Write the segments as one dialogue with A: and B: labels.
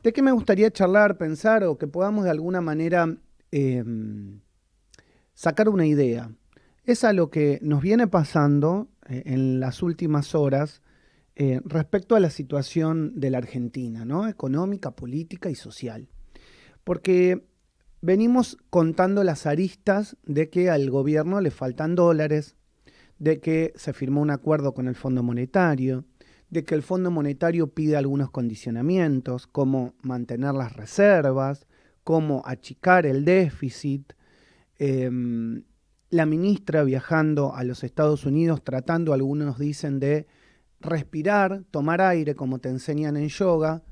A: ¿De qué me gustaría charlar, pensar o que podamos de alguna manera eh, sacar una idea? Es a lo que nos viene pasando en las últimas horas respecto a la situación de la Argentina, ¿no? Económica, política y social. Porque venimos contando las aristas de que al gobierno le faltan dólares, de que se firmó un acuerdo con el Fondo Monetario, de que el Fondo Monetario pide algunos condicionamientos, como mantener las reservas, como achicar el déficit. Eh, la ministra viajando a los Estados Unidos tratando, algunos dicen, de respirar, tomar aire, como te enseñan en yoga,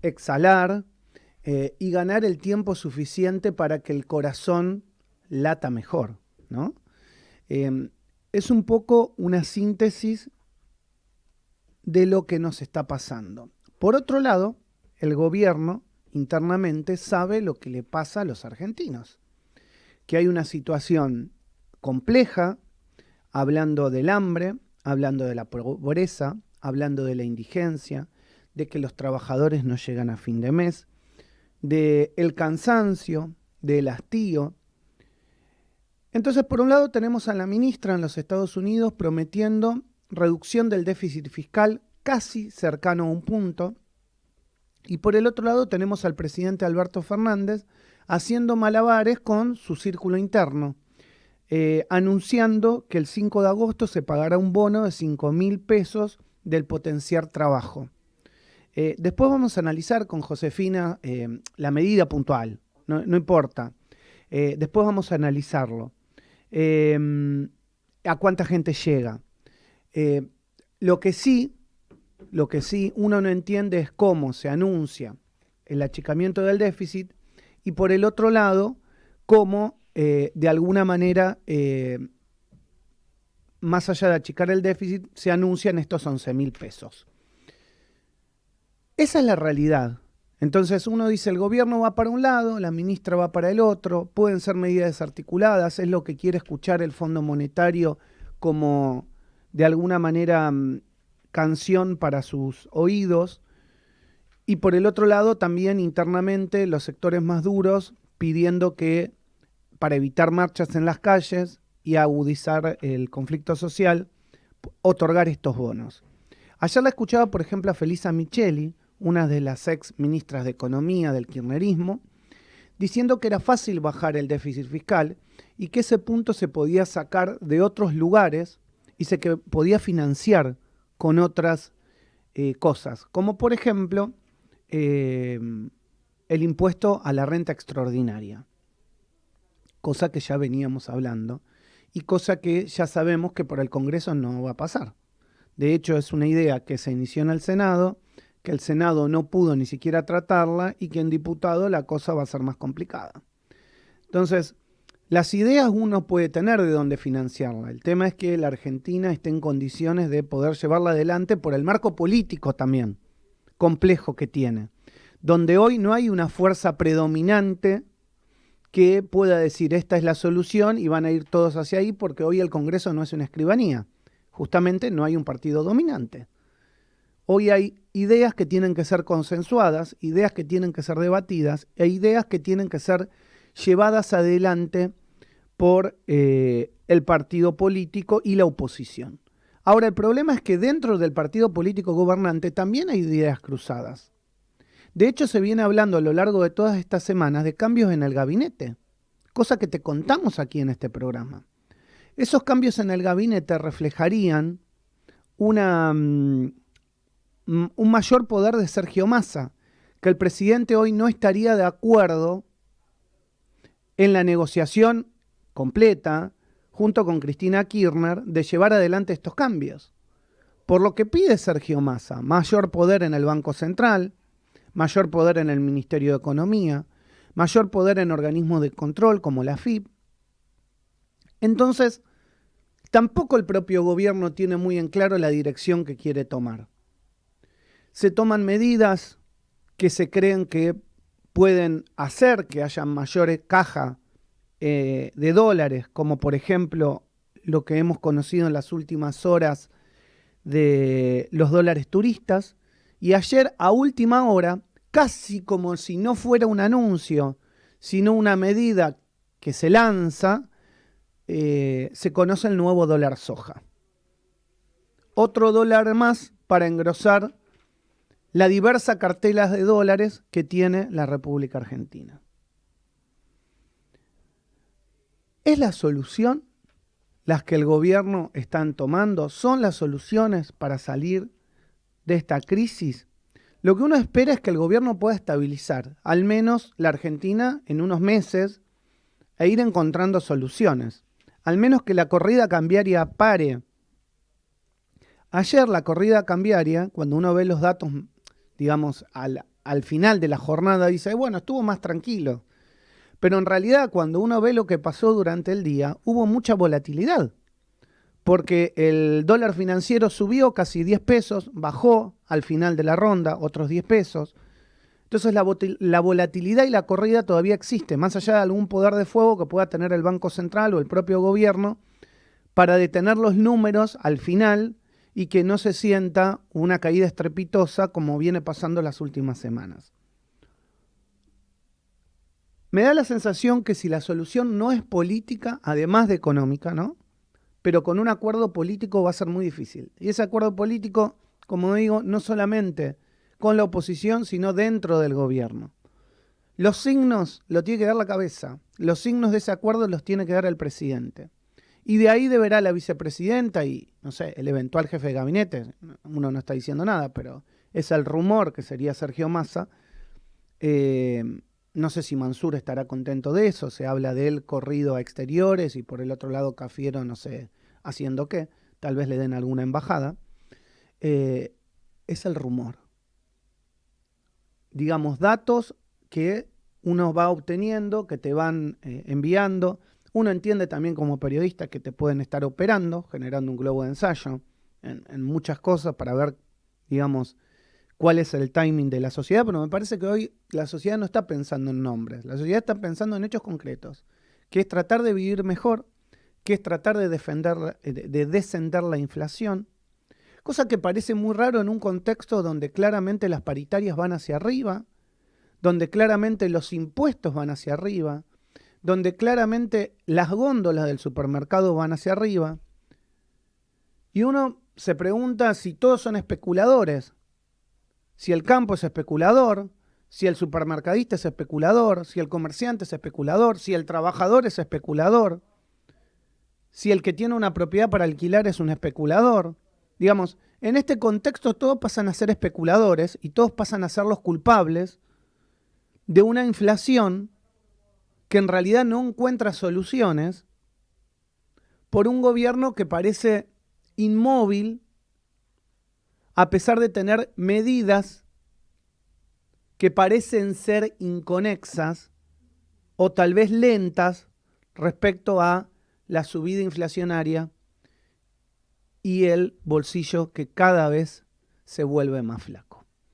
A: exhalar y ganar el tiempo suficiente para que el corazón lata mejor, ¿no? Es un poco una síntesis de lo que nos está pasando. Por otro lado, el gobierno internamente sabe lo que le pasa a los argentinos, que hay una situación compleja, hablando del hambre, hablando de la pobreza, hablando de la indigencia, de que los trabajadores no llegan a fin de mes, del cansancio, del hastío. Entonces, por un lado tenemos a la ministra en los Estados Unidos prometiendo reducción del déficit fiscal casi cercano a un punto, y por el otro lado tenemos al presidente Alberto Fernández haciendo malabares con su círculo interno, anunciando que el 5 de agosto se pagará un bono de 5.000 pesos del potenciar trabajo. Después vamos a analizar con Josefina la medida puntual, no importa. Después vamos a analizarlo. A cuánta gente llega. Lo que sí uno no entiende es cómo se anuncia el achicamiento del déficit y por el otro lado, cómo de alguna manera, más allá de achicar el déficit, se anuncian estos 11.000 pesos. Esa es la realidad. Entonces uno dice el gobierno va para un lado, la ministra va para el otro, pueden ser medidas desarticuladas, es lo que quiere escuchar el Fondo Monetario como de alguna manera canción para sus oídos. Y por el otro lado también internamente los sectores más duros pidiendo que para evitar marchas en las calles y agudizar el conflicto social, otorgar estos bonos. Ayer la escuchaba, por ejemplo, a Felisa Micheli, una de las ex ministras de Economía del kirchnerismo, diciendo que era fácil bajar el déficit fiscal y que ese punto se podía sacar de otros lugares y se que podía financiar con otras cosas, como por ejemplo el impuesto a la renta extraordinaria, cosa que ya veníamos hablando y cosa que ya sabemos que por el Congreso no va a pasar. De hecho, es una idea que se inició en el Senado, que el Senado no pudo ni siquiera tratarla y que en diputado la cosa va a ser más complicada. Entonces, las ideas uno puede tener de dónde financiarla. El tema es que la Argentina esté en condiciones de poder llevarla adelante por el marco político también, complejo que tiene, donde hoy no hay una fuerza predominante que pueda decir esta es la solución y van a ir todos hacia ahí, porque hoy el Congreso no es una escribanía. Justamente no hay un partido dominante. Hoy hay ideas que tienen que ser consensuadas, ideas que tienen que ser debatidas e ideas que tienen que ser llevadas adelante por el partido político y la oposición. Ahora, el problema es que dentro del partido político gobernante también hay ideas cruzadas. De hecho, se viene hablando a lo largo de todas estas semanas de cambios en el gabinete, cosa que te contamos aquí en este programa. Esos cambios en el gabinete reflejarían un mayor poder de Sergio Massa, que el presidente hoy no estaría de acuerdo en la negociación completa, junto con Cristina Kirchner, de llevar adelante estos cambios. Por lo que pide Sergio Massa, mayor poder en el Banco Central, mayor poder en el Ministerio de Economía, mayor poder en organismos de control como la AFIP. Entonces, tampoco el propio gobierno tiene muy en claro la dirección que quiere tomar. Se toman medidas que se creen que pueden hacer que haya mayor caja de dólares, como por ejemplo lo que hemos conocido en las últimas horas de los dólares turistas. Y ayer a última hora casi como si no fuera un anuncio, sino una medida que se lanza, se conoce el nuevo dólar soja. Otro dólar más para engrosar la diversa cartela de dólares que tiene la República Argentina. ¿Es la solución las que el gobierno están tomando? ¿Son las soluciones para salir de esta crisis? Lo que uno espera es que el gobierno pueda estabilizar, al menos la Argentina, en unos meses, e ir encontrando soluciones. Al menos que la corrida cambiaria pare. Ayer la corrida cambiaria, cuando uno ve los datos, digamos, al final de la jornada, dice, bueno, estuvo más tranquilo. Pero en realidad, cuando uno ve lo que pasó durante el día, hubo mucha volatilidad. Porque el dólar financiero subió casi 10 pesos, bajó al final de la ronda otros 10 pesos. Entonces la volatilidad y la corrida todavía existe, más allá de algún poder de fuego que pueda tener el Banco Central o el propio gobierno para detener los números al final y que no se sienta una caída estrepitosa como viene pasando las últimas semanas. Me da la sensación que si la solución no es política, además de económica, ¿no? Pero con un acuerdo político va a ser muy difícil. Y ese acuerdo político, como digo, no solamente con la oposición, sino dentro del gobierno. Los signos lo tiene que dar la cabeza. Los signos de ese acuerdo los tiene que dar el presidente. Y de ahí deberá la vicepresidenta y, no sé, el eventual jefe de gabinete. Uno no está diciendo nada, pero es el rumor que sería Sergio Massa. No sé si Mansur estará contento de eso. Se habla de él corrido a exteriores y por el otro lado Cafiero, no sé, haciendo qué. Tal vez le den alguna embajada. Es el rumor. Digamos, datos que uno va obteniendo, que te van enviando. Uno entiende también como periodista que te pueden estar operando, generando un globo de ensayo en muchas cosas para ver, digamos, cuál es el timing de la sociedad, pero me parece que hoy la sociedad no está pensando en nombres, la sociedad está pensando en hechos concretos, que es tratar de vivir mejor, que es tratar de descender la inflación, cosa que parece muy raro en un contexto donde claramente las paritarias van hacia arriba, donde claramente los impuestos van hacia arriba, donde claramente las góndolas del supermercado van hacia arriba, y uno se pregunta si todos son especuladores, si el campo es especulador, si el supermercadista es especulador, si el comerciante es especulador, si el trabajador es especulador, si el que tiene una propiedad para alquilar es un especulador. Digamos, en este contexto todos pasan a ser especuladores y todos pasan a ser los culpables de una inflación que en realidad no encuentra soluciones por un gobierno que parece inmóvil a pesar de tener medidas que parecen ser inconexas o tal vez lentas respecto a la subida inflacionaria y el bolsillo que cada vez se vuelve más flaco.